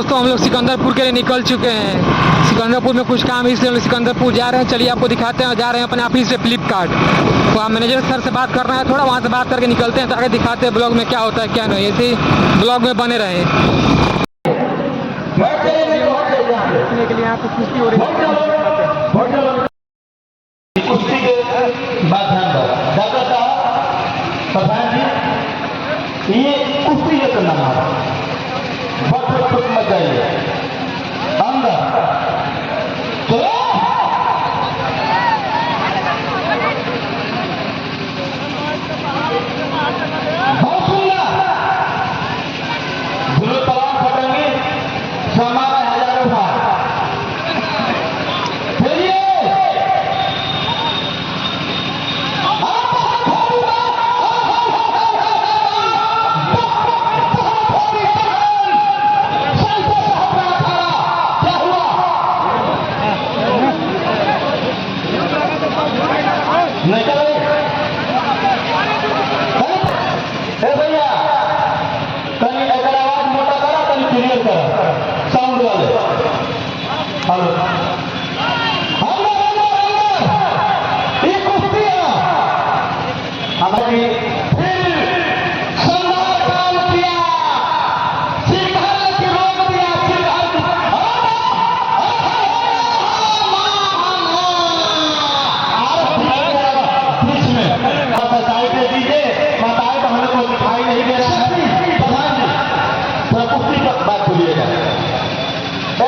दोस्तों हम लोग सिकंदरपुर के लिए निकल चुके हैं। सिकंदरपुर में कुछ काम है इसलिए हम लोग सिकंदरपुर जा रहे हैं। चलिए आपको दिखाते हैं। जा रहे हैं अपने ऑफिस से फ्लिपकार्ट, तो आप मैनेजर सर से बात करना है थोड़ा, वहाँ से बात करके निकलते हैं, तो आगे दिखाते हैं ब्लॉग में क्या होता है क्या नहीं। ऐसे ही ब्लॉग में बने रहे। के लिए यहाँ पे कुश्ती हो रही है। कुश्ती के माध्यम पर डॉक्टर साहब प्रधान जी ये कुश्ती ये करना हमारा वक्त खुद मत जाइए अंदर चलो बहुत सुंदर धुलो तलाक फटेंगे सामान हजारों भाग भैया कहीं अगर आवाज मोटा करा कहीं क्लियर करा साउंड वाले हेलो ये कुश्ती है हमारी फिर संवाद काम किया सिरहर की रोक दिया सिरहर बीच में बताई दे दीजिए बताए तो हमें कोई दिखाई नहीं दे रहा है प्रधान जी थोड़ा कुश्ती पर बात बोलिएगा।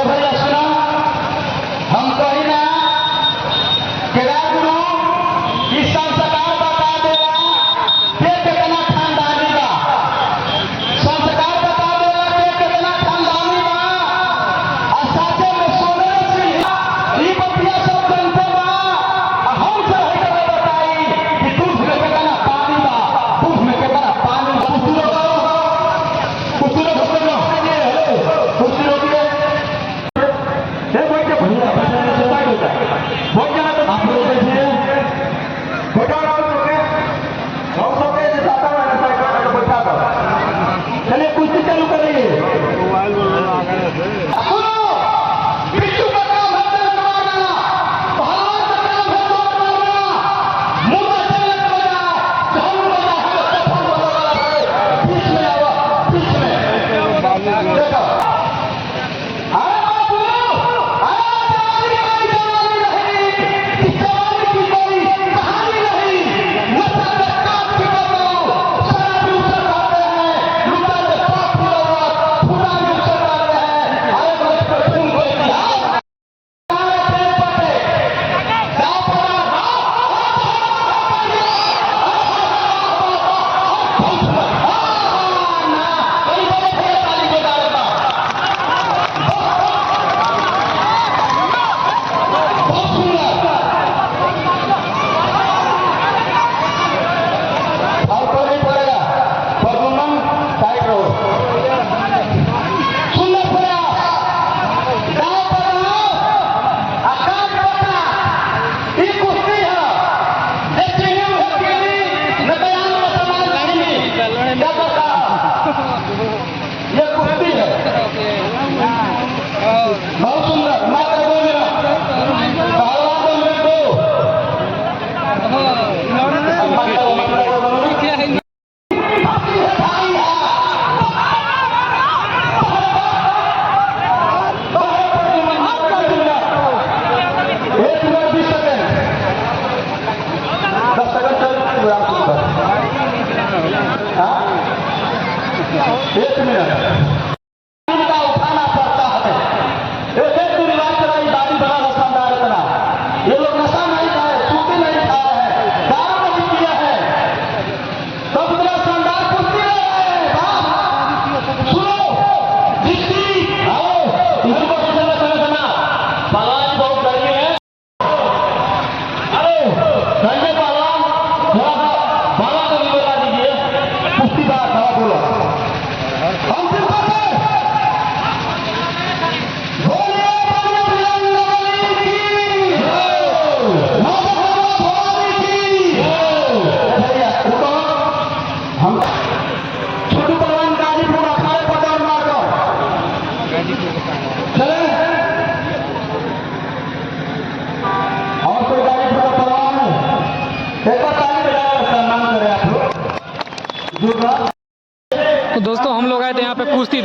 भैया सुना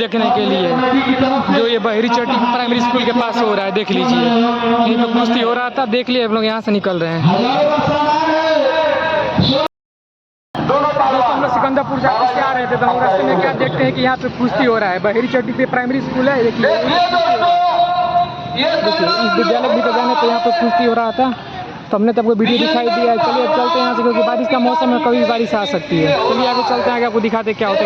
देखने के लिए, जो ये बहरी चट्टी प्राइमरी स्कूल के पास हो रहा है। देख लीजिए, यहीं पे कुश्ती हो रहा था। देख लिए हम लोग यहाँ से निकल रहे हैं। दोस्तों हम लोग सिकंदरपुर से आ रहे थे, तो हम रास्ते में क्या देखते हैं कि यहाँ पे कुश्ती हो रहा है। बहरी चट्टी पे प्राइमरी स्कूल है। देखिए इस विद्यालय भी तो जाने, तो यहाँ पे कुश्ती हो रहा था, तो हमने तब को वीडियो दिखाई दिया है। चलिए अब चलते हैं यहाँ से, क्योंकि बारिश का मौसम है, कभी भी बारिश आ सकती है। चलिए आगे चलते हैं, आगे आपको दिखाते क्या होता है।